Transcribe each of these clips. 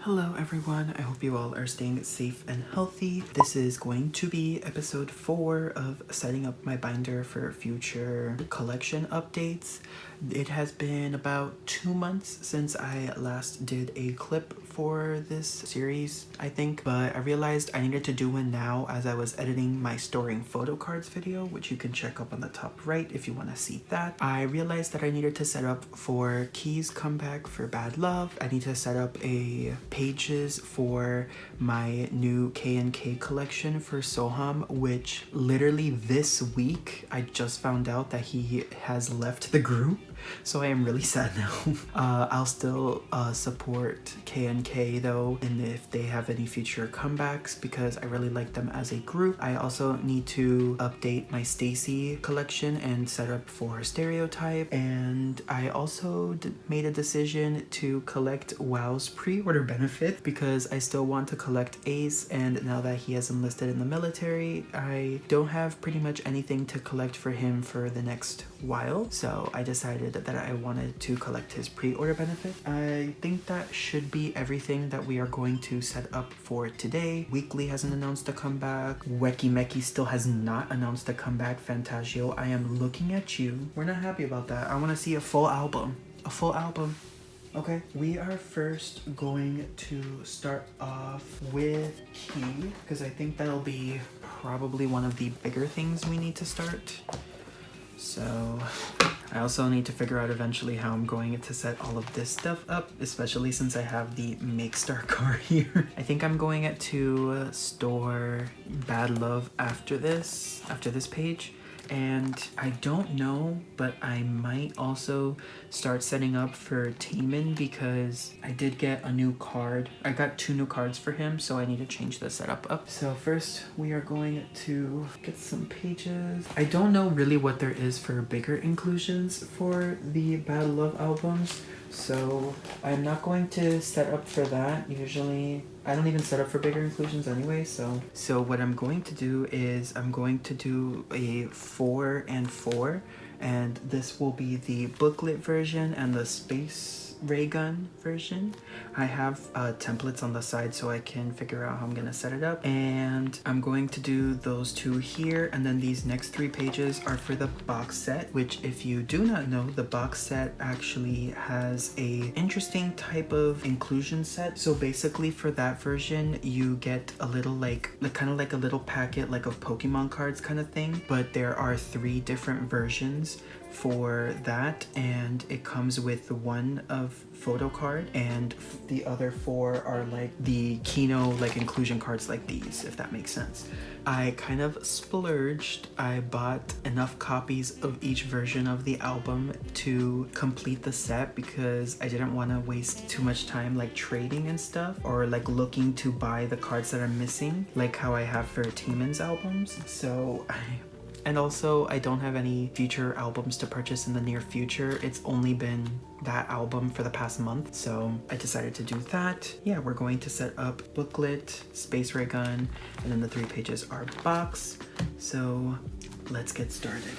Hello everyone, I hope you all are staying safe and healthy. This is going to be episode 4 of setting up my binder for future collection updates. It has been about 2 months since I last did a clip for this series, I think, but I realized I needed to do one now as I was editing my storing photo cards video, which you can check up on the top right if you want to see that. I realized that I needed to set up for Key's comeback for Bad Love. I need to set up a pages for my new KNK collection for Soham, which literally this week I just found out that he has left the group. So I am really sad now. I'll still support KNK though, and if they have any future comebacks, because I really like them as a group. I also need to update my A.C.E collection and set up for Stereotype, and I also made a decision to collect WoW's pre-order benefit because I still want to collect Ace, and now that he has enlisted in the military, I don't have pretty much anything to collect for him for the next while, so I decided that I wanted to collect his pre-order benefit. I think that should be everything that we are going to set up for today. Weekly hasn't announced a comeback. Weki Meki still has not announced a comeback. Fantagio, I am looking at you. We're not happy about that. I want to see a full album. A full album. Okay, we are first going to start off with Key, because I think that'll be probably one of the bigger things we need to start. So I also need to figure out eventually how I'm going to set all of this stuff up, especially since I have the Make Star card here. I think I'm going to store Bad Love after this page. And I don't know, but I might also start setting up for Taemin because I did get a new card. I got 2 new cards for him, so I need to change the setup up. So first we are going to get some pages. I don't know really what there is for bigger inclusions for the Bad Love albums, so I'm not going to set up for that. Usually I don't even set up for bigger inclusions anyway, so what I'm going to do is I'm going to do a 4 and 4, and this will be the booklet version and the space ray gun version. I have templates on the side so I can figure out how I'm gonna set it up, and I'm going to do those 2 here, and then these next 3 pages are for the box set, which if you do not know, the box set actually has a interesting type of inclusion set. So basically for that version you get a little like kind of like a little packet like of Pokemon cards kind of thing, but there are 3 different versions for that, and it comes with one of photo card, and the other 4 are like the Kino like inclusion cards like these, if that makes sense. I kind of splurged. I bought enough copies of each version of the album to complete the set because I didn't want to waste too much time like trading and stuff, or like looking to buy the cards that are missing like how I have for Taemin's albums. And also, I don't have any future albums to purchase in the near future. It's only been that album for the past month, so I decided to do that. Yeah, we're going to set up booklet, space ray gun, and then the 3 pages are box. So let's get started.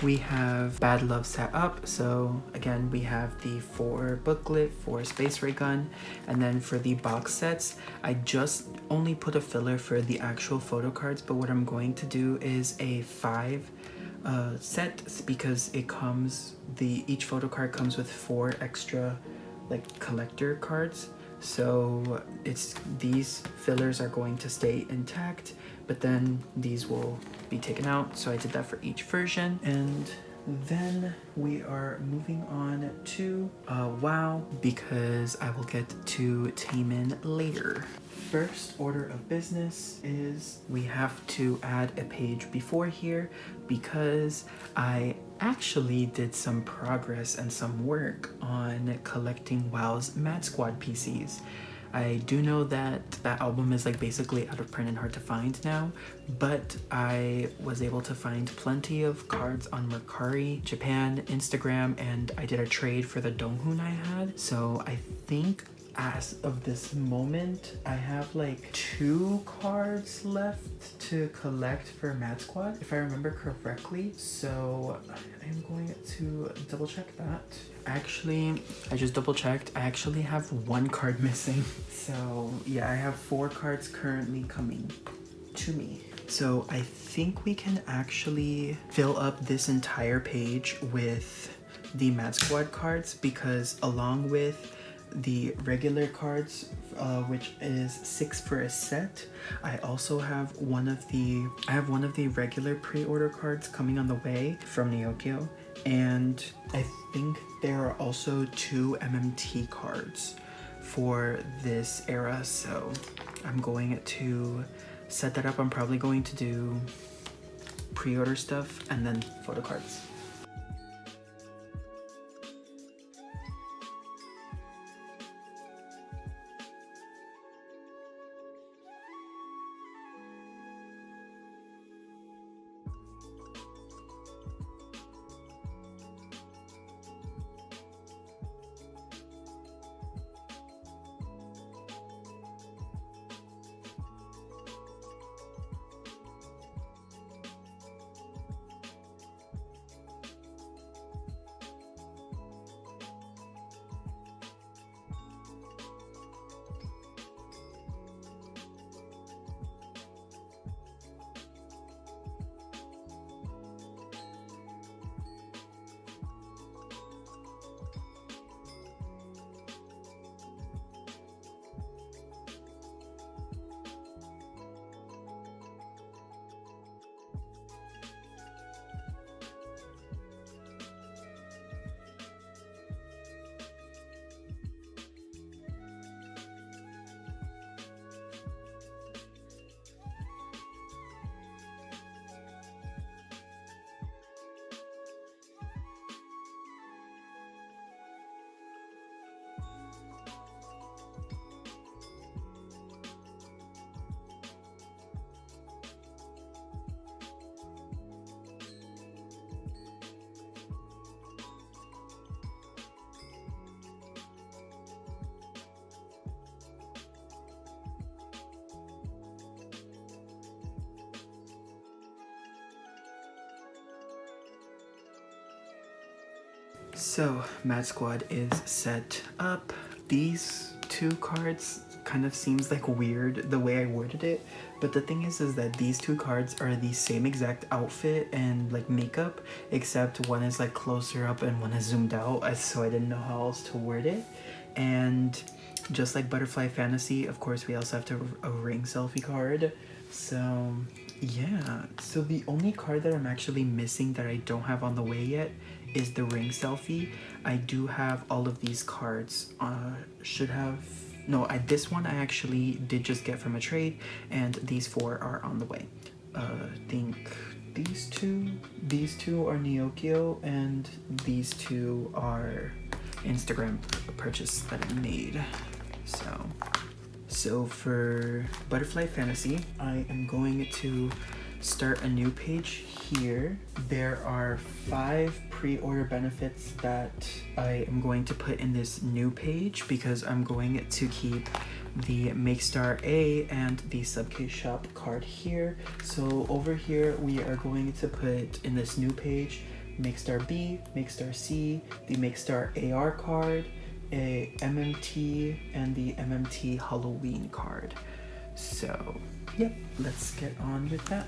we have Bad Love Set Up. So again, we have the 4 booklet for Space Ray Gun. And then for the box sets, I just only put a filler for the actual photo cards, but what I'm going to do is a 5 set, because it comes, each photo card comes with 4 extra like collector cards. So these fillers are going to stay intact, but then these will be taken out. So I did that for each version. And then we are moving on to WoW, because I will get to Taemin later. First order of business is we have to add a page before here, because I actually did some progress and some work on collecting WoW's Mad Squad PCs. I do know that that album is like basically out of print and hard to find now, but I was able to find plenty of cards on Mercari, Japan, Instagram, and I did a trade for the Donghun I had. So I think as of this moment, I have like 2 cards left to collect for Mad Squad, if I remember correctly. So I'm going to double check that. Actually, I just double checked. I actually have 1 card missing. So yeah, I have 4 cards currently coming to me. So I think we can actually fill up this entire page with the Mad Squad cards, because along with the regular cards, which is 6 for a set, I also have one of the regular pre-order cards coming on the way from Neokyo, and I think there are also 2 MMT cards for this era. So I'm going to set that up. I'm probably going to do pre-order stuff and then photo cards. So Mad Squad is set up. These 2 cards kind of seems like weird the way I worded it, but the thing is that these 2 cards are the same exact outfit and like makeup, except one is like closer up and one is zoomed out, so I didn't know how else to word it. And just like Butterfly Fantasy, of course we also have a ring selfie card. So yeah, so the only card that I'm actually missing that I don't have on the way yet is the ring selfie. I do have all of these cards. This one I actually did just get from a trade, and these 4 are on the way. I think these two are Neokyo, and these 2 are Instagram purchase that I made. So for Butterfly Fantasy, I am going to start a new page here. There are 5 pre-order benefits that I am going to put in this new page, because I'm going to keep the Make Star A and the Subcase Shop card here. So over here we are going to put in this new page Make Star B, Make Star C, the Make Star AR card, a MMT, and the MMT Halloween card. So, yep, let's get on with that.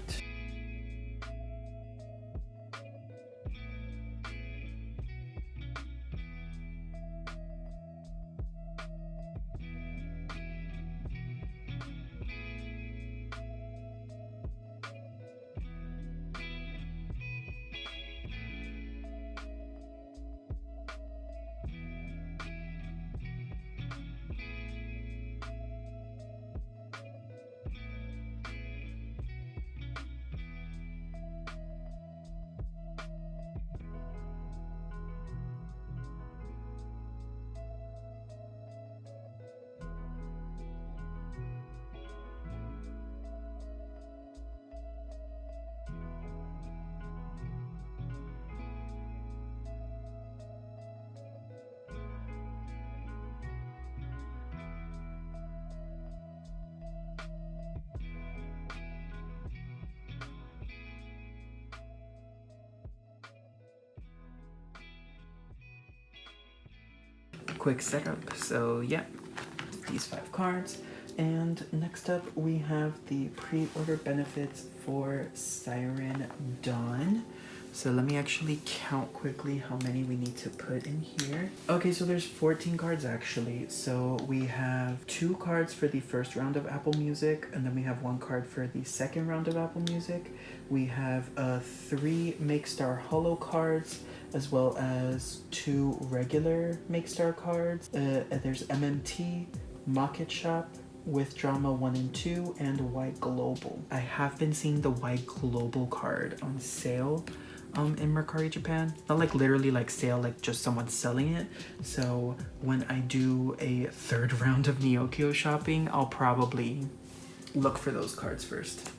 Quick setup. So yeah, these 5 cards. And next up we have the pre-order benefits for Siren Dawn. So let me actually count quickly how many we need to put in here. Okay, so there's 14 cards actually. So we have 2 cards for the first round of Apple Music, and then we have 1 card for the second round of Apple Music. We have 3 Make Star Holo cards, as well as 2 regular Make Star cards. There's MMT, Market Shop, With Drama 1 and 2, and White Global. I have been seeing the White Global card on sale in Mercari Japan. Not like literally like sale, like just someone selling it. So when I do a third round of Neokyo shopping, I'll probably look for those cards first.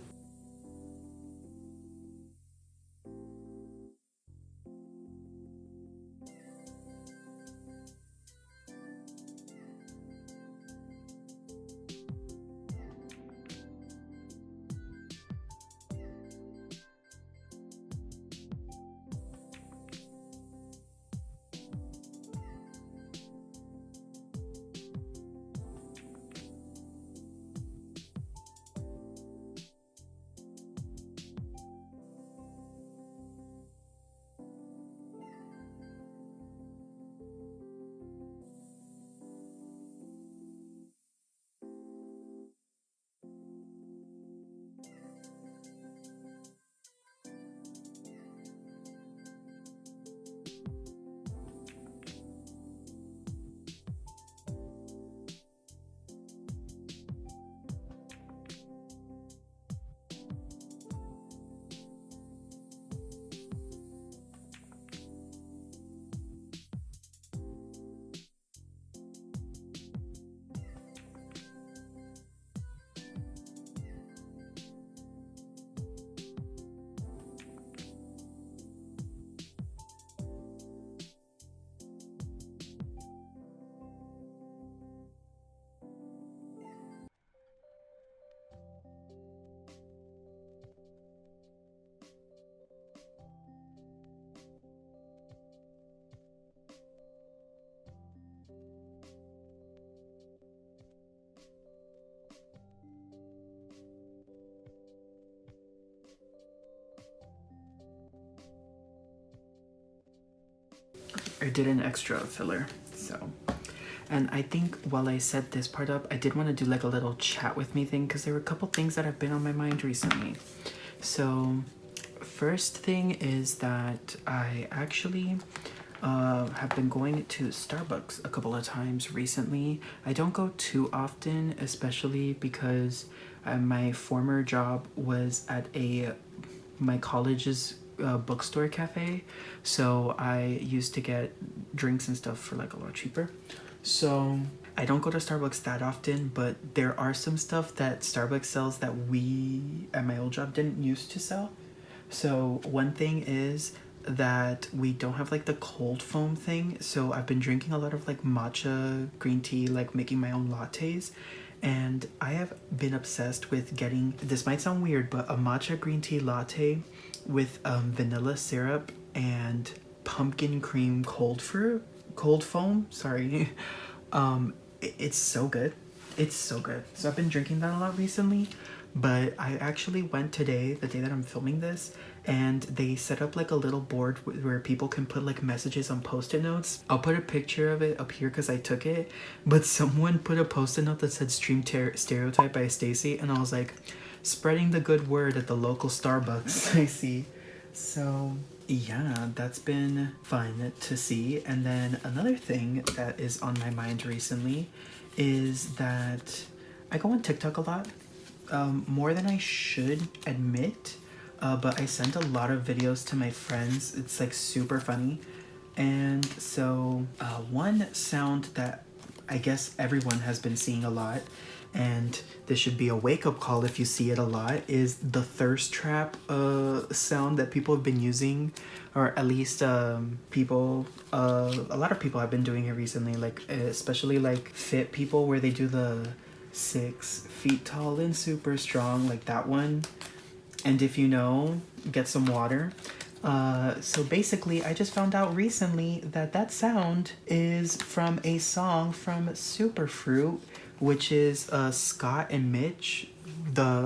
I did an extra filler, so. And I think while I set this part up, I did want to do like a little chat with me thing, because there were a couple things that have been on my mind recently. So first thing is that I actually have been going to Starbucks a couple of times recently. I don't go too often, especially because my former job was at my college's bookstore cafe, so I used to get drinks and stuff for like a lot cheaper. So I don't go to Starbucks that often, but there are some stuff that Starbucks sells that we at my old job didn't used to sell. So one thing is that we don't have like the cold foam thing, so I've been drinking a lot of like matcha green tea, like making my own lattes. And I have been obsessed with getting, this might sound weird, but a matcha green tea latte with vanilla syrup and pumpkin cream cold foam, sorry. It's so good. It's so good. So I've been drinking that a lot recently, but I actually went today, the day that I'm filming this, and they set up like a little board where people can put like messages on post-it notes. I'll put a picture of it up here because I took it, but someone put a post-it note that said Stream Stereotype by A.C.E, and I was like, spreading the good word at the local Starbucks. I see. So yeah, that's been fun to see. And then another thing that is on my mind recently is that I go on TikTok a lot, more than I should admit, but I sent a lot of videos to my friends. It's like super funny. And so one sound that I guess everyone has been seeing a lot, and this should be a wake-up call if you see it a lot, is the thirst trap sound that people have been using, or at least people, a lot of people have been doing it recently, like especially like fit people, where they do the 6 feet tall and super strong, like that one. And if you know, get some water. So basically, I just found out recently that that sound is from a song from Superfruit, which is Scott and Mitch,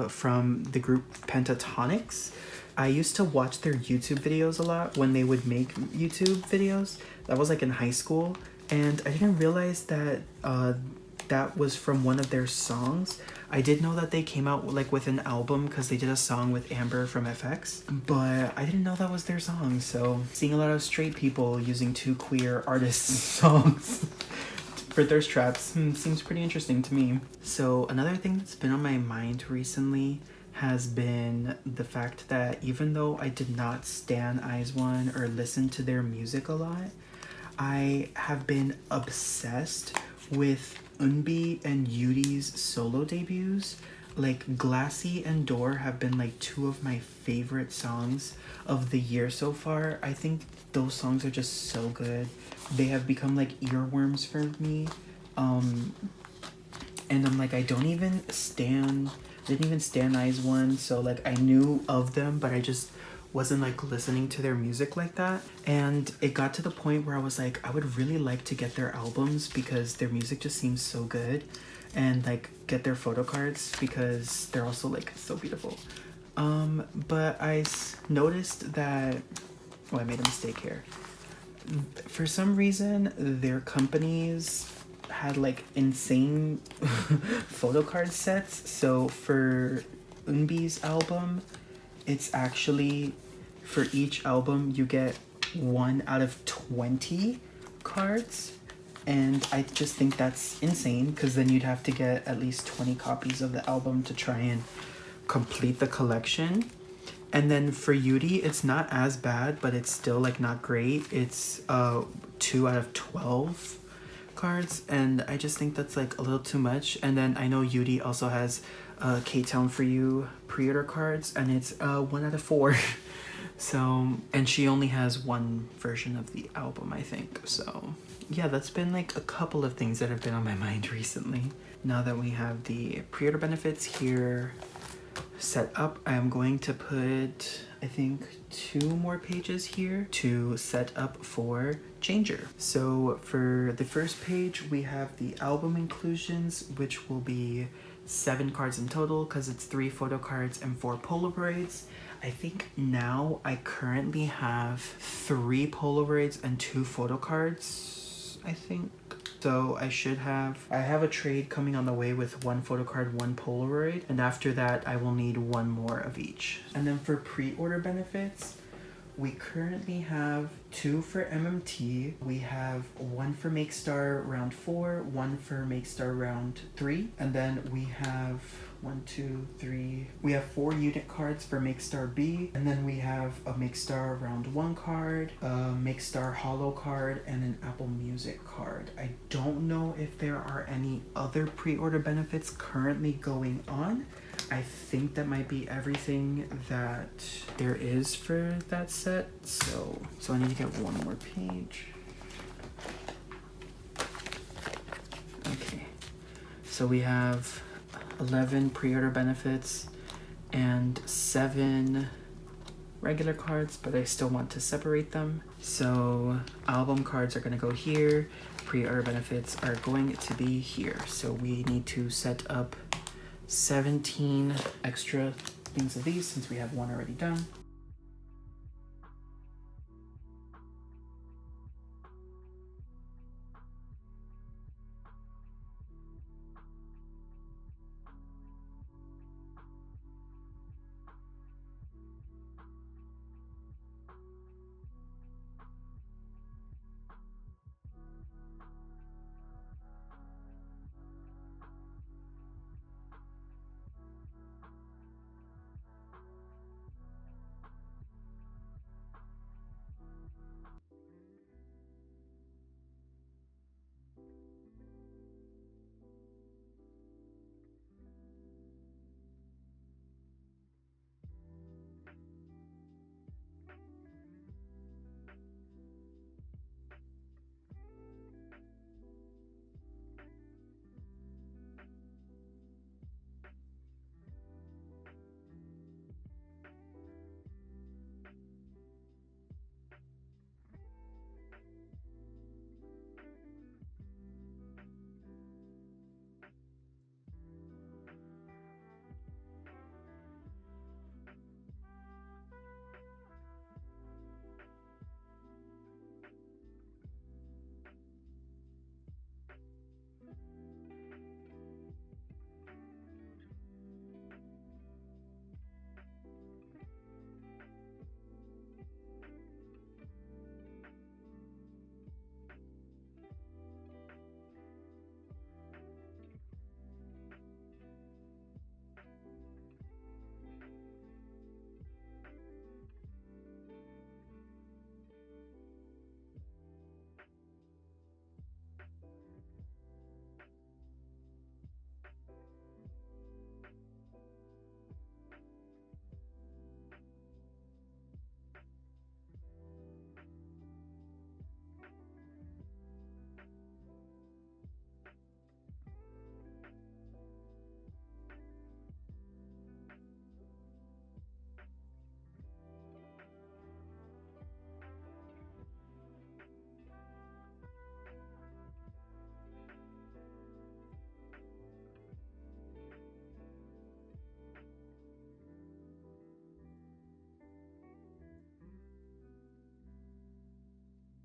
from the group Pentatonics. I used to watch their YouTube videos a lot when they would make YouTube videos. That was like in high school, and I didn't realize that that was from one of their songs. I did know that they came out like with an album because they did a song with Amber from FX, but I didn't know that was their song. So seeing a lot of straight people using 2 queer artists' songs for thirst traps seems pretty interesting to me. So another thing that's been on my mind recently has been the fact that even though I did not stan IZ*ONE or listen to their music a lot, I have been obsessed with Eunbi and Yuri's solo debuts. Like Glassy and Door have been like 2 of my favorite songs of the year so far. I think those songs are just so good. They have become like earworms for me. And I'm like, I didn't even stan IZ*ONE, so like I knew of them, but I just wasn't like listening to their music like that. And it got to the point where I was like, I would really like to get their albums because their music just seems so good, and like get their photo cards because they're also like so beautiful. But I noticed that, oh, I made a mistake here. For some reason, their companies had like insane photo card sets. So for Eunbi's album, it's actually, for each album you get 1 out of 20 cards, and I just think that's insane because then you'd have to get at least 20 copies of the album to try and complete the collection. And then for Yuri, it's not as bad, but it's still like not great. It's 2 out of 12 cards, and I just think that's like a little too much. And then I know Yuri also has K-Town For You pre-order cards, and it's 1 out of 4. So, and she only has 1 version of the album, I think. So yeah, that's been like a couple of things that have been on my mind recently. Now that we have the pre-order benefits here set up, I am going to put, I think, 2 more pages here to set up for Changer. So for the first page, we have the album inclusions, which will be 7 cards in total because it's 3 photo cards and 4 Polaroids. I think now I currently have 3 Polaroids and 2 photo cards, I think. So I have a trade coming on the way with 1 photo card, 1 Polaroid, and after that I will need 1 more of each. And then for pre-order benefits, we currently have 2 for MMT. We have 1 for Make Star Round 4, 1 for Make Star Round 3, and then we have 1, 2, 3. We have 4 unit cards for Make Star B, and then we have a Make Star Round 1 card, a Make Star Holo card, and an Apple Music card. I don't know if there are any other pre-order benefits currently going on. I think that might be everything that there is for that set. So I need to get 1 more page. Okay, so we have 11 pre-order benefits and 7 regular cards, but I still want to separate them. So album cards are gonna go here. Pre-order benefits are going to be here. So we need to set up 17 extra things of these since we have one already done.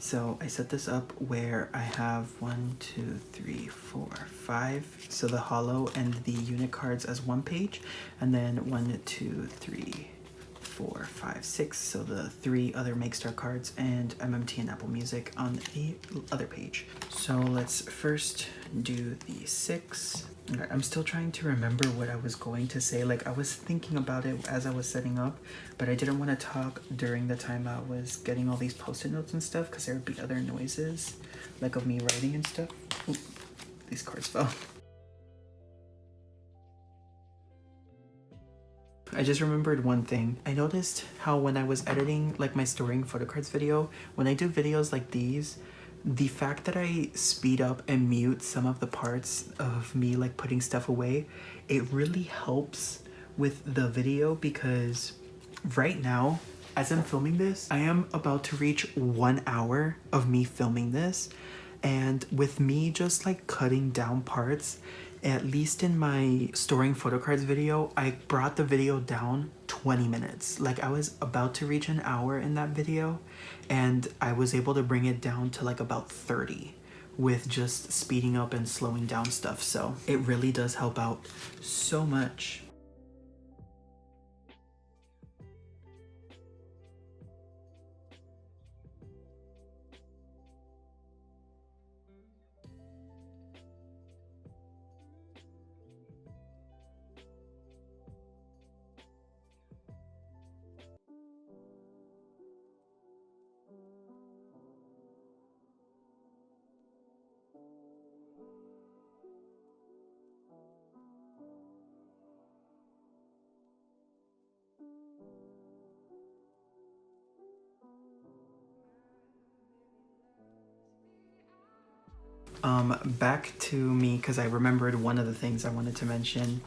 So I set this up where I have 1, 2, 3, 4, 5. So the hollow and the unit cards as one page, and then 1, 2, 3, 4, 5, 6. So the 3 other Make Star cards and MMT and Apple Music on the other page. So let's first do the 6. Okay, I'm still trying to remember what I was going to say. Like, I was thinking about it as I was setting up, but I didn't want to talk during the time I was getting all these post-it notes and stuff because there would be other noises, like of me writing and stuff. Ooh, these cards fell. I just remembered one thing. I noticed how when I was editing like my storing photocards video, when I do videos like these, the fact that I speed up and mute some of the parts of me like putting stuff away, it really helps with the video because right now, as I'm filming this, I am about to reach 1 hour of me filming this. And with me just like cutting down parts, at least in my storing photocards video, I brought the video down 20 minutes. Like I was about to reach an hour in that video and I was able to bring it down to like about 30 with just speeding up and slowing down stuff. So it really does help out so much. Back to me, because I remembered one of the things I wanted to mention.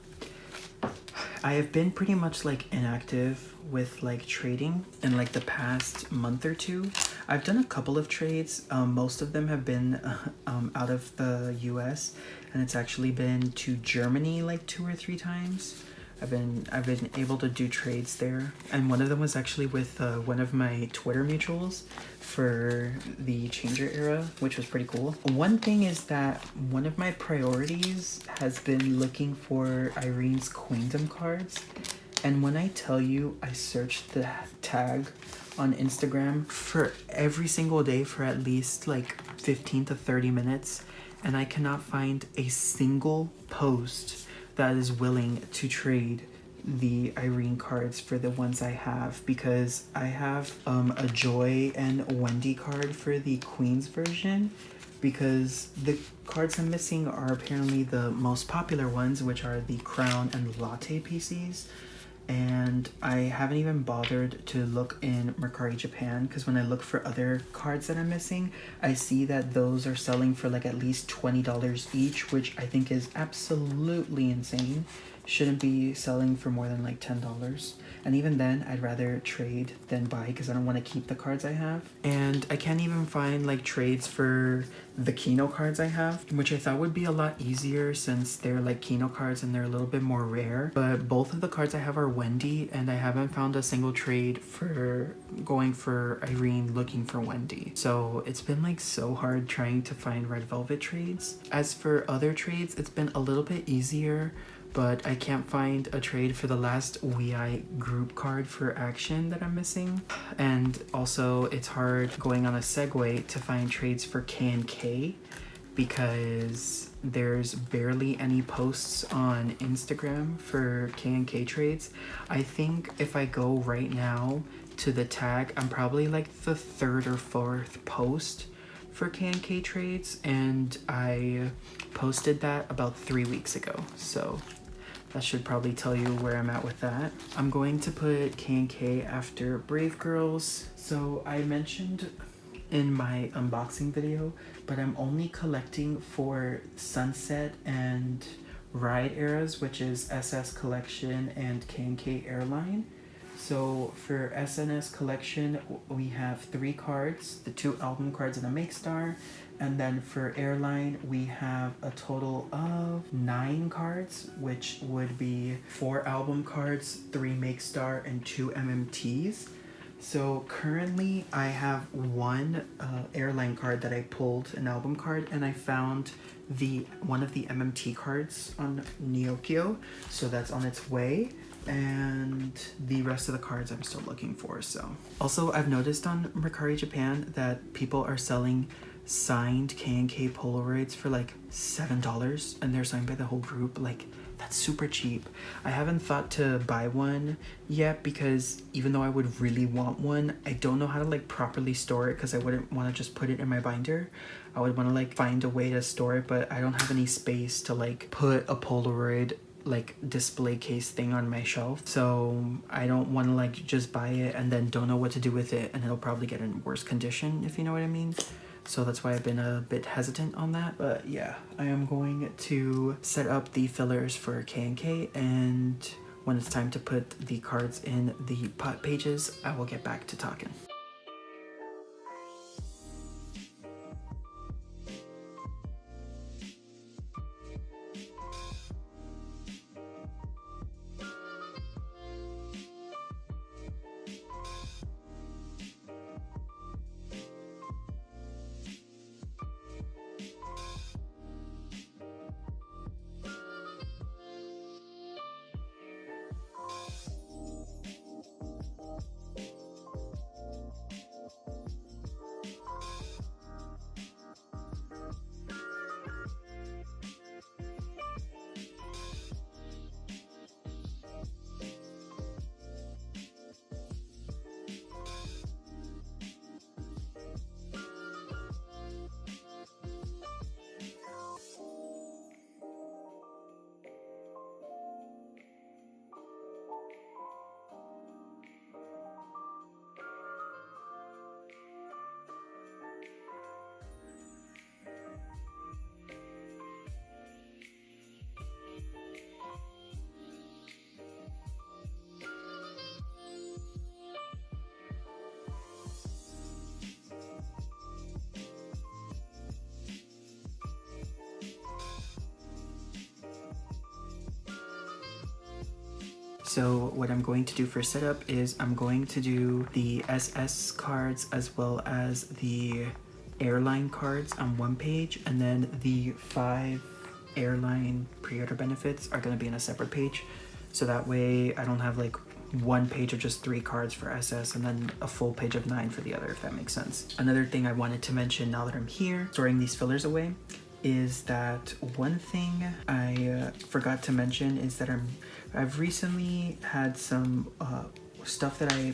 I have been pretty much like inactive with like trading in like the past month or two. I've done a couple of trades. Most of them have been out of the US, and it's actually been to Germany like 2 or 3 times. I've been able to do trades there, and one of them was actually with one of my Twitter mutuals for the Changer era, which was pretty cool. One thing is that one of my priorities has been looking for Irene's Queendom cards, and when I tell you I searched the tag on Instagram for every single day for at least like 15 to 30 minutes, and I cannot find a single post that is willing to trade the Irene cards for the ones I have, because I have a Joy and Wendy card for the Queen's version, because the cards I'm missing are apparently the most popular ones, which are the Crown and Latte PCs. And I haven't even bothered to look in Mercari Japan, because when I look for other cards that I'm missing, I see that those are selling for like at least $20 each, which I think is absolutely insane. Shouldn't be selling for more than like $10. And even then, I'd rather trade than buy, because I don't want to keep the cards I have. And I can't even find like trades for the Kino cards I have, which I thought would be a lot easier since they're like Kino cards and they're a little bit more rare. But both of the cards I have are Wendy, and I haven't found a single trade for going for Irene looking for Wendy. So it's been like so hard trying to find Red Velvet trades. As for other trades, it's been a little bit easier, but I can't find a trade for the last WeI group card for Action that I'm missing. And also it's hard going on a segue to find trades for KNK, because there's barely any posts on Instagram for KNK trades. I think if I go right now to the tag, I'm probably like the 3rd or 4th post for KNK trades, and I posted that about 3 weeks ago. So that should probably tell you where I'm at with that. I'm going to put KNK after Brave Girls. So I mentioned in my unboxing video, but I'm only collecting for Sunset and Ride eras, which is SS Collection and KNK Airline. So for SNS Collection, we have 3 cards, the 2 album cards and a Make Star. And then for Airline, we have a total of 9 cards, which would be 4 album cards, 3 Make Star, and 2 MMTs. So currently I have 1 Airline card that I pulled, an album card, and I found one of the MMT cards on Neokyo, so that's on its way. And the rest of the cards I'm still looking for. So also, I've noticed on Mercari Japan that people are selling signed KNK Polaroids for like $7, and they're signed by the whole group. Like, that's super cheap. I haven't thought to buy one yet, because even though I would really want one, I don't know how to like properly store it, because I wouldn't want to just put it in my binder. I would want to like find a way to store it, but I don't have any space to like put a Polaroid like display case thing on my shelf. So I don't want to like just buy it and then don't know what to do with it, and it'll probably get in worse condition, if you know what I mean. So that's why I've been a bit hesitant on that. But yeah, I am going to set up the fillers for KNK, and when it's time to put the cards in the pot pages, I will get back to talking. So what I'm going to do for setup is I'm going to do the SS cards as well as the airline cards on one page, and then the 5 airline pre-order benefits are going to be on a separate page. So that way I don't have like one page of just 3 cards for SS and then a full page of 9 for the other, if that makes sense. Another thing I wanted to mention now that I'm here storing these fillers away is that one thing I forgot to mention is that I've recently had some stuff that I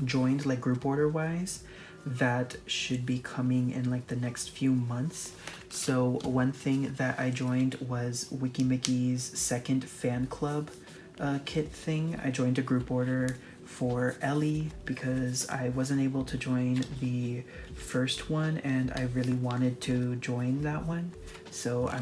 joined like group order wise that should be coming in like the next few months. So one thing that I joined was Wiki Mickey's second fan club kit thing. I joined a group order for Ellie because I wasn't able to join the first one and I really wanted to join that one. So I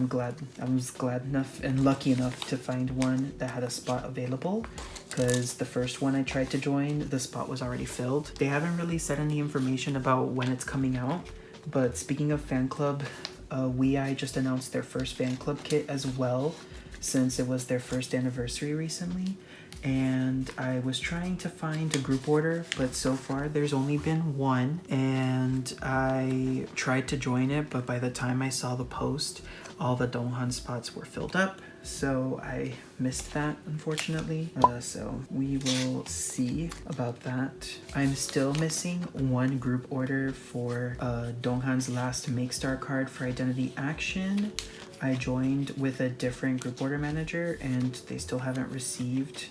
was glad enough and lucky enough to find one that had a spot available, because the first one I tried to join, the spot was already filled. They haven't really said any information about when it's coming out, but speaking of fan club, WeI just announced their first fan club kit as well, since it was their first anniversary recently. And I was trying to find a group order, but so far there's only been one, and I tried to join it, but by the time I saw the post, all the Donghan spots were filled up, so I missed that, unfortunately. So we will see about that. I'm still missing one group order for Donghan's last Make Star card for Identity Action. I joined with a different group order manager and they still haven't received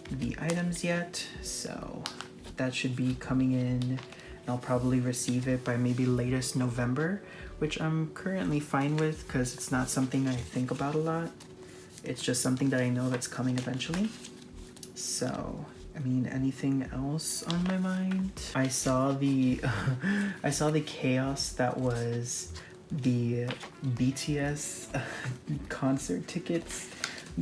the items yet, so that should be coming in and I'll probably receive it by maybe latest November, which I'm currently fine with because it's not something I think about a lot. It's just something that I know that's coming eventually. So I mean, anything else on my mind? I saw the I saw the chaos that was the BTS concert tickets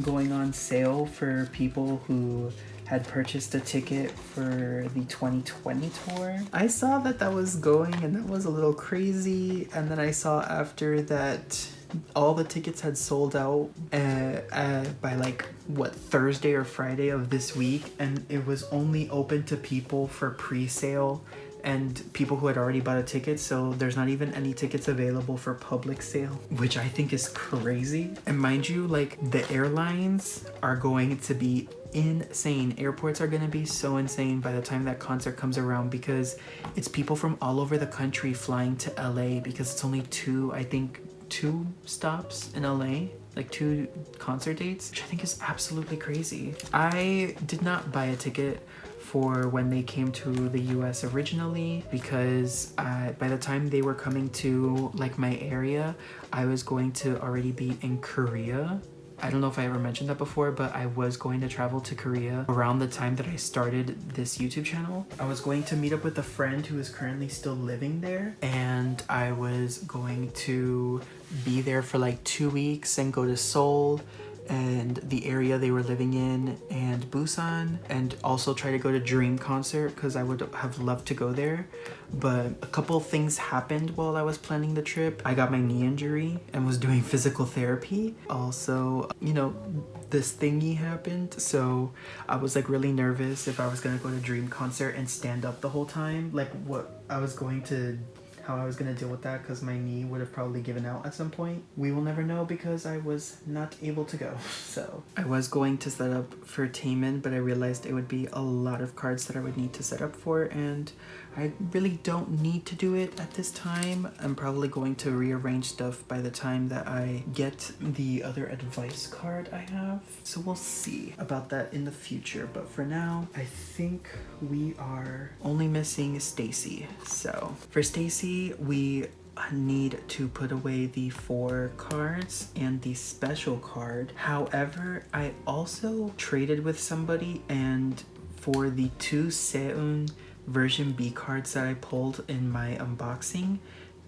going on sale for people who had purchased a ticket for the 2020 tour. I saw that was going and that was a little crazy, and then I saw after that all the tickets had sold out by like what, Thursday or Friday of this week, and it was only open to people for pre-sale and people who had already bought a ticket, so there's not even any tickets available for public sale, which I think is crazy. And mind you, like, the airlines are going to be insane. Airports are gonna be so insane by the time that concert comes around, because it's people from all over the country flying to LA, because it's only two stops in LA, like 2 concert dates, which I think is absolutely crazy. I did not buy a ticket for when they came to the US originally, because by the time they were coming to like my area, I was going to already be in Korea. I don't know if I ever mentioned that before, but I was going to travel to Korea around the time that I started this YouTube channel. I was going to meet up with a friend who is currently still living there, and I was going to be there for like 2 weeks and go to Seoul and the area they were living in and Busan, and also try to go to Dream concert because I would have loved to go there. But a couple of things happened while I was planning the trip. I got my knee injury and was doing physical therapy. Also, you know, this thingy happened, so I was like really nervous if I was gonna go to Dream concert and stand up the whole time, like how I was gonna deal with that, because my knee would have probably given out at some point. We will never know because I was not able to go. So I was going to set up for Taemin, but I realized it would be a lot of cards that I would need to set up for, and I really don't need to do it at this time. I'm probably going to rearrange stuff by the time that I get the other advice card I have. So we'll see about that in the future. But for now, I think we are only missing Stacy. So for Stacy, we need to put away the 4 cards and the special card. However, I also traded with somebody, and for the 2 Seun version B cards that I pulled in my unboxing,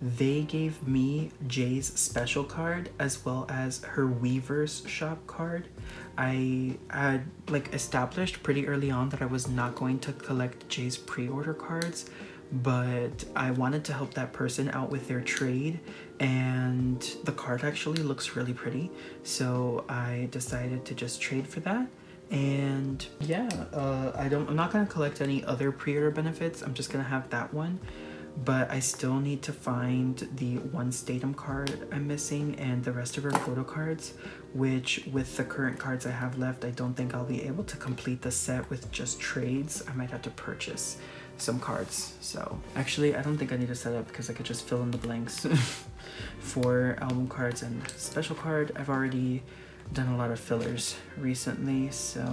they gave me Jay's special card as well as her Weaver's shop card. I had like established pretty early on that I was not going to collect Jay's pre-order cards, but I wanted to help that person out with their trade, and the card actually looks really pretty, so I decided to just trade for that. And yeah, I'm not gonna collect any other pre-order benefits. I'm just gonna have that one. But I still need to find the one Statham card I'm missing and the rest of her photo cards, which with the current cards I have left, I don't think I'll be able to complete the set with just trades. I might have to purchase some cards. So actually, I don't think I need to set up because I could just fill in the blanks for album cards and special card. I've already done a lot of fillers recently, so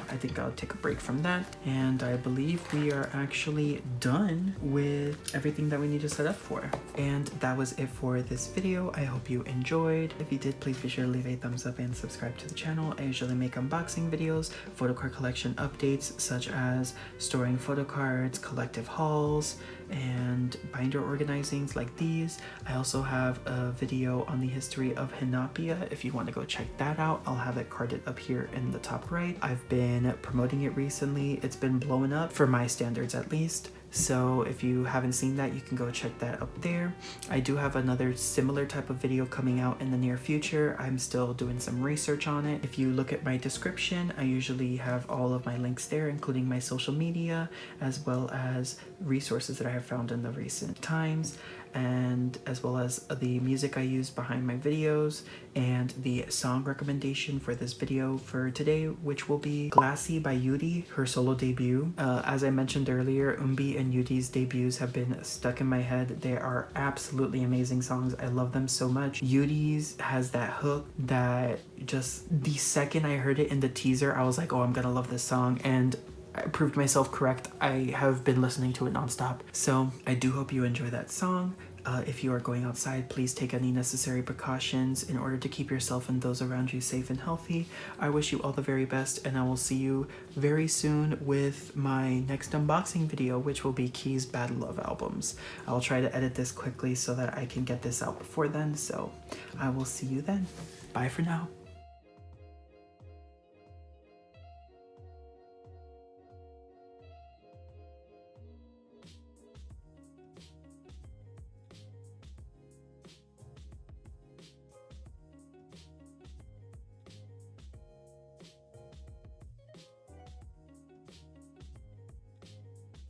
I think I'll take a break from that. And I believe we are actually done with everything that we need to set up for. And that was it for this video. I hope you enjoyed. If you did, please be sure to leave a thumbs up and subscribe to the channel. I usually make unboxing videos, photo card collection updates such as storing photo cards, collective hauls, and binder organizings like these. I also have a video on the history of Hinapia. If you want to go check that out, I'll have it carded up here in the top right. I've been promoting it recently. It's been blowing up for my standards at least. So if you haven't seen that, you can go check that up there. I do have another similar type of video coming out in the near future. I'm still doing some research on it. If you look at my description, I usually have all of my links there, including my social media, as well as resources that I have found in the recent times, and as well as the music I use behind my videos and the song recommendation for this video for today, which will be Glassy by Yuri, her solo debut. As I mentioned earlier, Umbi and Yuri's debuts have been stuck in my head. They are absolutely amazing songs. I love them so much. Yuri's has that hook that just the second I heard it in the teaser, I was like, oh, I'm gonna love this song. And I proved myself correct. I have been listening to it nonstop. So I do hope you enjoy that song. If you are going outside, please take any necessary precautions in order to keep yourself and those around you safe and healthy. I wish you all the very best, and I will see you very soon with my next unboxing video, which will be Key's Bad Love albums. I'll try to edit this quickly so that I can get this out before then, so I will see you then. Bye for now.